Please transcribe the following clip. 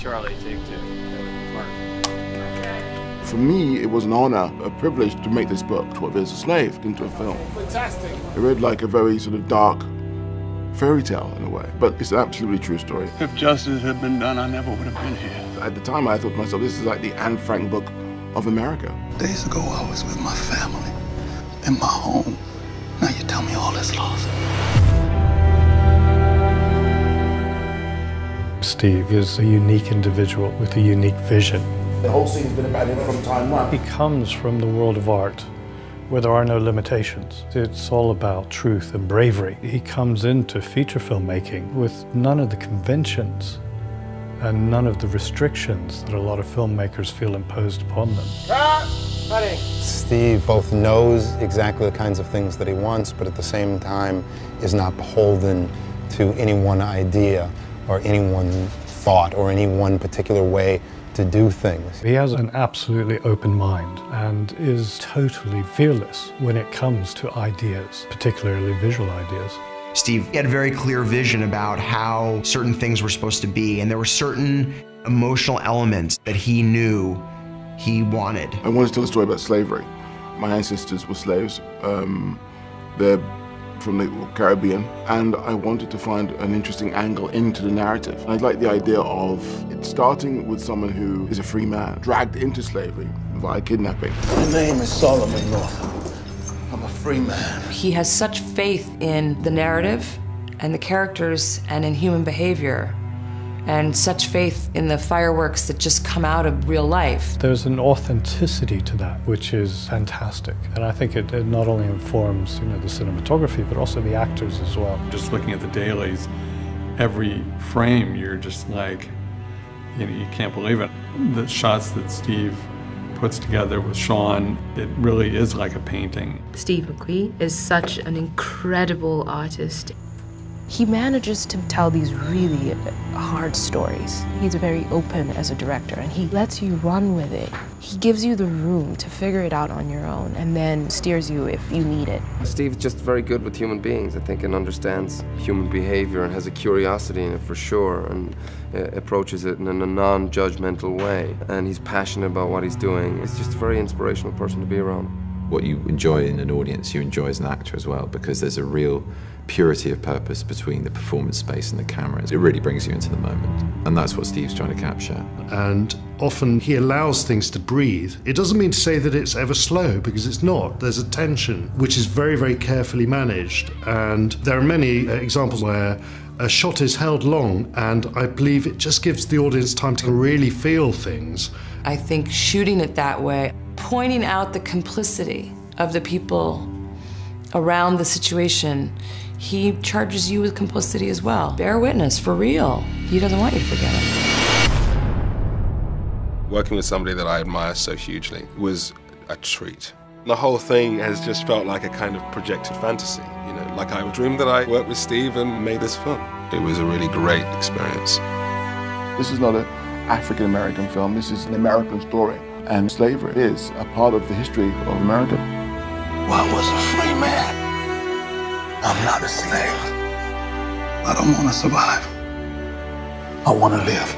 Charlie, take two. Mark. For me, it was an honor, a privilege to make this book, 12 Years a Slave, into a film. Fantastic. It read like a very sort of dark fairy tale in a way, but it's an absolutely true story. If justice had been done, I never would have been here. At the time, I thought to myself, this is like the Anne Frank book of America. Days ago, I was with my family, in my home. Now you tell me all is lost. Steve is a unique individual with a unique vision. The whole scene's been about him from time one. He comes from the world of art, where there are no limitations. It's all about truth and bravery. He comes into feature filmmaking with none of the conventions and none of the restrictions that a lot of filmmakers feel imposed upon them. Steve both knows exactly the kinds of things that he wants, but at the same time is not beholden to any one idea or any one thought or any one particular way to do things. He has an absolutely open mind and is totally fearless when it comes to ideas, particularly visual ideas. Steve had a very clear vision about how certain things were supposed to be, and there were certain emotional elements that he knew he wanted. I wanted to tell a story about slavery. My ancestors were slaves. They're from the Caribbean, and I wanted to find an interesting angle into the narrative. I like the idea of it starting with someone who is a free man, dragged into slavery via kidnapping. My name is Solomon North. I'm a free man. He has such faith in the narrative and the characters and in human behavior, and such faith in the fireworks that just come out of real life. There's an authenticity to that which is fantastic, and I think it not only informs the cinematography but also the actors as well. Just looking at the dailies, every frame you're just like, you can't believe it. The shots that Steve puts together with Sean, it really is like a painting. Steve McQueen is such an incredible artist. He manages to tell these really hard stories. He's very open as a director, and he lets you run with it. He gives you the room to figure it out on your own and then steers you if you need it. Steve's just very good with human beings, I think, and understands human behavior and has a curiosity in it for sure, and approaches it in a non-judgmental way. And he's passionate about what he's doing. He's just a very inspirational person to be around. What you enjoy in an audience, you enjoy as an actor as well, because there's a real purity of purpose between the performance space and the cameras. It really brings you into the moment, and that's what Steve's trying to capture. And often he allows things to breathe. It doesn't mean to say that it's ever slow, because it's not. There's a tension which is very, very carefully managed, and there are many examples where a shot is held long, and I believe it just gives the audience time to really feel things. I think shooting it that way, pointing out the complicity of the people around the situation, he charges you with complicity as well. Bear witness, for real. He doesn't want you to forget him. Working with somebody that I admire so hugely was a treat. The whole thing has just felt like a kind of projected fantasy, like I dreamed that I worked with Steve and made this film. It was a really great experience. This is not an African-American film, this is an American story. And slavery is a part of the history of America. Well, I was a free man. I'm not a slave. I don't want to survive. I want to live.